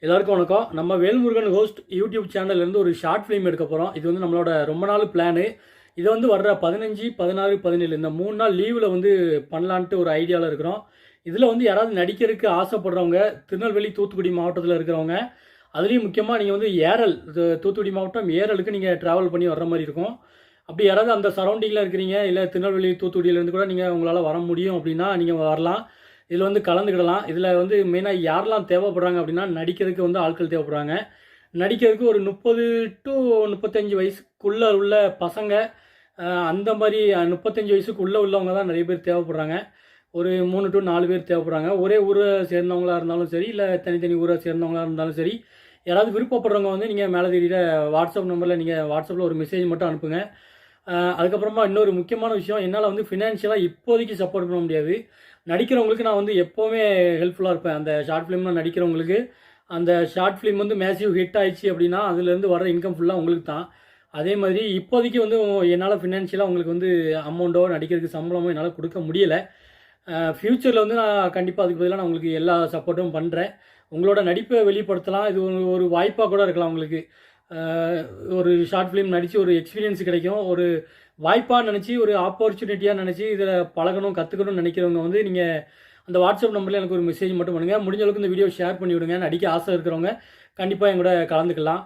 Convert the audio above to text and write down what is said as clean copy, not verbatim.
எல்லாருக்கும் வணக்கம். நம்ம வேல்முருகன் ஹோஸ்ட் யூடியூப் சேனல்லேருந்து ஒரு ஷார்ட் ஃபிலிம் எடுக்க போகிறோம். இது வந்து நம்மளோட ரொம்ப நாள் பிளானு. இது வந்து வர்ற 15, 16, 17 இந்த 3 நாள் லீவில் வந்து பண்ணலான்ட்டு ஒரு ஐடியாவில் இருக்கிறோம். இதில் வந்து யாராவது நடிக்கிறதுக்கு ஆசைப்படுறவங்க, திருநெல்வேலி, தூத்துக்குடி மாவட்டத்தில் இருக்கிறவங்க, அதுலேயும் முக்கியமாக நீங்கள் வந்து ஏரல், தூத்துக்குடி மாவட்டம் ஏரலுக்கு நீங்கள் ட்ராவல் பண்ணி வர்ற மாதிரி இருக்கும். அப்படி யாராவது அந்த சரௌண்டிங்கில் இருக்கிறீங்க, இல்லை திருநெல்வேலி, தூத்துக்குடியிலேருந்து கூட நீங்கள் உங்களால் வர முடியும் அப்படின்னா நீங்கள் வரலாம். இதில் வந்து கலந்துக்கிடலாம். இதில் வந்து மெயினாக யாரெல்லாம் தேவைப்படுறாங்க அப்படின்னா, நடிக்கிறதுக்கு வந்து ஆட்கள் தேவைப்படுறாங்க. நடிக்கிறதுக்கு ஒரு 30 டு 35 வயசுக்குள்ளே உள்ள பசங்க, அந்த மாதிரி 35 வயசுக்குள்ளே உள்ளவங்க தான் நிறைய பேர் தேவைப்படுறாங்க. ஒரு 3 டு 4 பேர் தேவைப்படுறாங்க. ஒரே ஊரை சேர்ந்தவங்களா இருந்தாலும் சரி, இல்லை தனித்தனி ஊரை சேர்ந்தவங்களா இருந்தாலும் சரி, யாராவது விருப்பப்படுறவங்க வந்து நீங்கள் மேலே தெரியிற வாட்ஸ்அப் நம்பரில் நீங்கள் வாட்ஸ்அப்பில் ஒரு மெசேஜ் மட்டும் அனுப்புங்க. அதுக்கப்புறமா இன்னொரு முக்கியமான விஷயம், என்னால் வந்து ஃபினான்ஷியலாக இப்போதைக்கு சப்போர்ட் பண்ண முடியாது. நடிக்கிறவங்களுக்கு நான் வந்து எப்போவுமே ஹெல்ப்ஃபுல்லாக இருப்பேன். அந்த ஷார்ட் ஃபிலிமில் நடிக்கிறவங்களுக்கு, அந்த ஷார்ட் ஃபிலிம் வந்து மேசிவ் ஹிட் ஆயிடுச்சு அப்படின்னா அதுலேருந்து வர இன்கம் ஃபுல்லாக உங்களுக்கு தான். அதே மாதிரி இப்போதைக்கு வந்து என்னால் ஃபினான்ஷியலாக உங்களுக்கு வந்து அமௌண்ட்டோ, நடிக்கிறதுக்கு சம்பளமோ என்னால் கொடுக்க முடியலை. ஃப்யூச்சரில் வந்து நான் கண்டிப்பாக அதுக்கு பதிலாக நான் உங்களுக்கு எல்லா சப்போர்ட்டும் பண்ணுறேன். உங்களோட நடிப்பை வெளிப்படுத்தலாம். இது ஒரு வாய்ப்பாக கூட இருக்கலாம் உங்களுக்கு. ஒரு ஷார்ட் ஃபிலிம் நடித்து ஒரு எக்ஸ்பீரியன்ஸ் கிடைக்கும். ஒரு வாய்ப்பாக நினச்சி, ஒரு ஆப்பர்ச்சுனிட்டியாக நினச்சி இதில் பழகணும், கற்றுக்கணும்னு நினைக்கிறவங்க வந்து நீங்கள் அந்த வாட்ஸ்அப் நம்பரில் எனக்கு ஒரு மெசேஜ் மட்டும் பண்ணுங்கள். முடிஞ்ச அளவுக்கு இந்த வீடியோ ஷேர் பண்ணி விடுங்க. நடிக்க ஆசை இருக்கிறவங்க கண்டிப்பாக என் கூட கலந்துக்கலாம்.